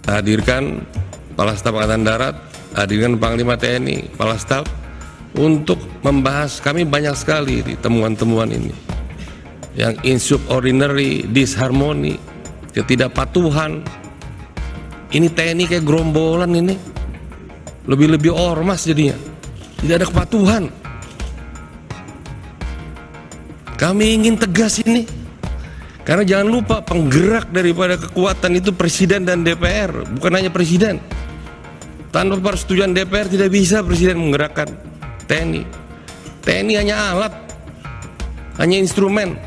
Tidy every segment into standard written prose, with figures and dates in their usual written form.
hadirkan Kepala Staf Angkatan Darat, hadirkan Panglima TNI, Kepala Staf untuk membahas. Kami banyak sekali di temuan-temuan ini, yang insubordinary, disharmoni, ketidakpatuhan. Ini TNI kayak gerombolan ini, lebih-lebih ormas jadinya, tidak ada kepatuhan. Kami ingin tegas ini, karena jangan lupa penggerak daripada kekuatan itu Presiden dan DPR, bukan hanya Presiden. Tanpa persetujuan DPR tidak bisa Presiden menggerakkan TNI. TNI hanya alat, hanya instrumen.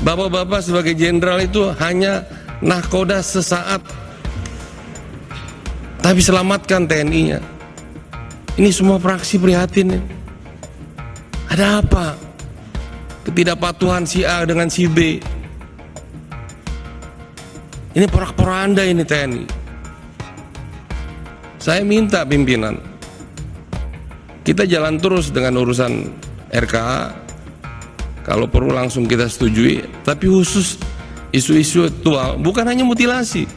Bapak-bapak sebagai jenderal itu hanya nahkoda sesaat, tapi selamatkan TNI-nya. Ini semua fraksi prihatin. Ada apa? Ketidakpatuhan si A dengan si B. Ini porak-poranda ini TNI. Saya minta pimpinan, kita jalan terus dengan urusan RKA. Kalau perlu langsung kita setujui, tapi khusus isu-isu aktual, bukan hanya mutilasi.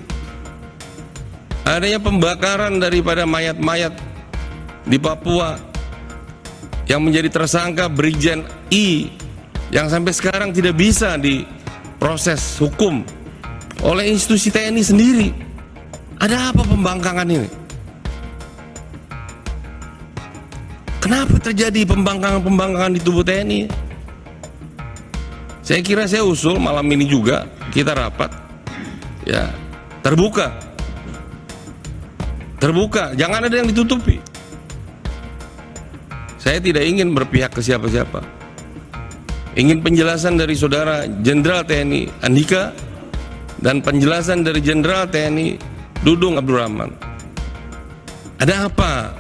Adanya pembakaran daripada mayat-mayat di Papua yang menjadi tersangka Brigjen I, yang sampai sekarang tidak bisa diproses hukum oleh institusi TNI sendiri. Ada apa pembangkangan ini? Kenapa terjadi pembangkangan di tubuh TNI? Saya kira saya usul malam ini juga kita rapat, ya, terbuka, jangan ada yang ditutupi. Saya tidak ingin berpihak ke siapa-siapa. Ingin penjelasan dari Saudara Jenderal TNI Andika dan penjelasan dari Jenderal TNI Dudung Abdurrahman. Ada apa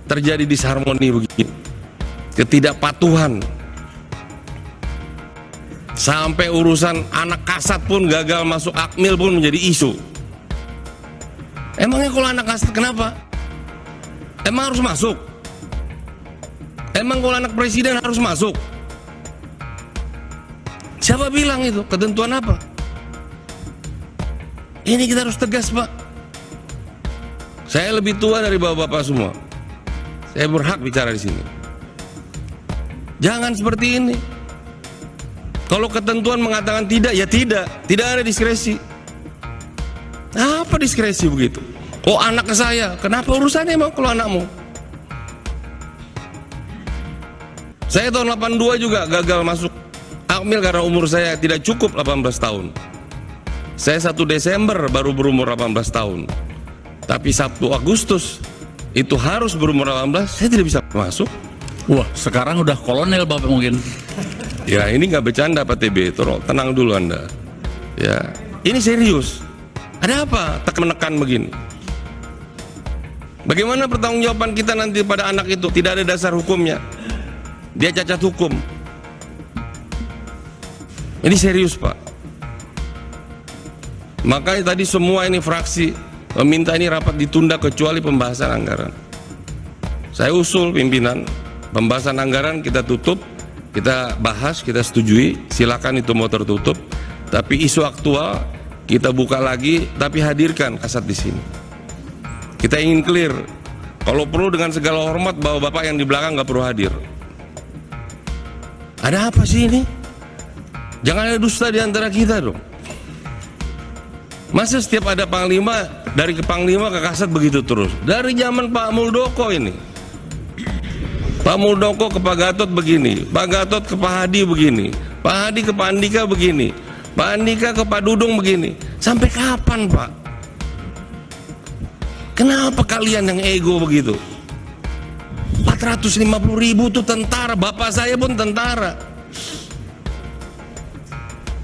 terjadi disharmoni begini? Ketidakpatuhan. Sampai urusan anak kasat pun gagal masuk Akmil pun menjadi isu. Emangnya kalau anak kasat kenapa? Emang harus masuk? Emang kalau anak presiden harus masuk? Siapa bilang itu? Ketentuan apa? Ini kita harus tegas, Pak. Saya lebih tua dari bapak-bapak semua. Saya berhak bicara di sini. Jangan seperti ini. Kalau ketentuan mengatakan tidak, ya tidak. Tidak ada diskresi. Apa diskresi begitu? Oh, anak ke saya. Kenapa urusannya emang kalau anakmu? Saya tahun 82 juga gagal masuk Akmil karena umur saya tidak cukup 18 tahun. Saya 1 Desember baru berumur 18 tahun. Tapi 1 Agustus itu harus berumur 18, saya tidak bisa masuk. Wah, sekarang udah kolonel Bapak mungkin. Ya, ini nggak bercanda Pak TB, tenang dulu Anda. Ya, ini serius. Ada apa menekan begini? Bagaimana pertanggungjawaban kita nanti pada anak itu? Tidak ada dasar hukumnya. Dia cacat hukum. Ini serius, Pak. Makanya tadi semua ini fraksi meminta ini rapat ditunda kecuali pembahasan anggaran. Saya usul pimpinan, pembahasan anggaran kita tutup, kita bahas, kita setujui, silakan itu mau tertutup. Tapi isu aktual kita buka lagi, tapi hadirkan kasat di sini. Kita ingin clear, kalau perlu dengan segala hormat bahwa bapak yang di belakang nggak perlu hadir. Ada apa sih ini? Jangan ada dusta di antara kita dong. Masa setiap ada panglima, dari ke panglima ke kasat begitu terus? Dari zaman Pak Muldoko ini. Pak Muldoko ke Pak Gatot begini, Pak Gatot ke Pak Hadi begini, Pak Hadi ke Pak Andika begini, Pak Andika ke Pak Dudung begini. Sampai kapan, Pak? Kenapa kalian yang ego begitu? 450.000 tuh tentara, bapak saya pun tentara.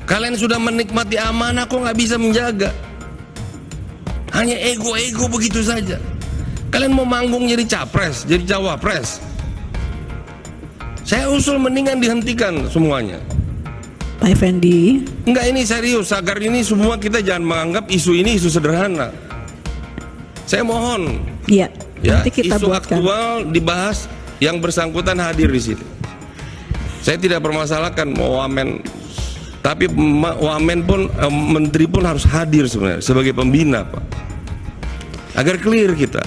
Kalian sudah menikmati amanah kok nggak bisa menjaga? Hanya ego-ego begitu saja. Kalian mau manggung jadi capres, jadi cawapres. Saya usul mendingan dihentikan semuanya. Pak Effendi. Enggak, ini serius, agar ini semua kita jangan menganggap isu ini isu sederhana. Saya mohon. Iya. Ya, nanti kita isu buatkan. aktual dibahas, yang bersangkutan hadir di sini. Saya tidak permasalahkan mau wamen Tapi Wamen pun, Menteri pun harus hadir sebenarnya sebagai pembina, Pak. Agar clear kita.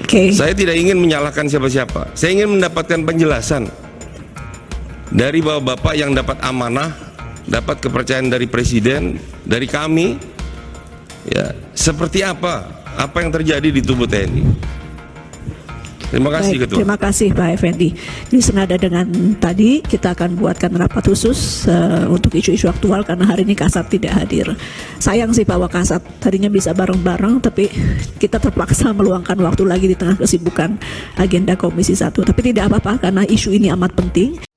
Oke. Saya tidak ingin menyalahkan siapa-siapa. Saya ingin mendapatkan penjelasan dari bapak-bapak yang dapat amanah, dapat kepercayaan dari Presiden, dari kami, ya, seperti apa yang terjadi di tubuh TNI. Terima kasih, Baik, Ketua. terima kasih Pak Effendi. Ini senada dengan tadi, kita akan buatkan rapat khusus untuk isu-isu aktual karena hari ini Kasat tidak hadir. Sayang sih Pak Wakasat, tadinya bisa bareng-bareng, tapi kita terpaksa meluangkan waktu lagi di tengah kesibukan agenda Komisi 1. Tapi tidak apa-apa karena isu ini amat penting.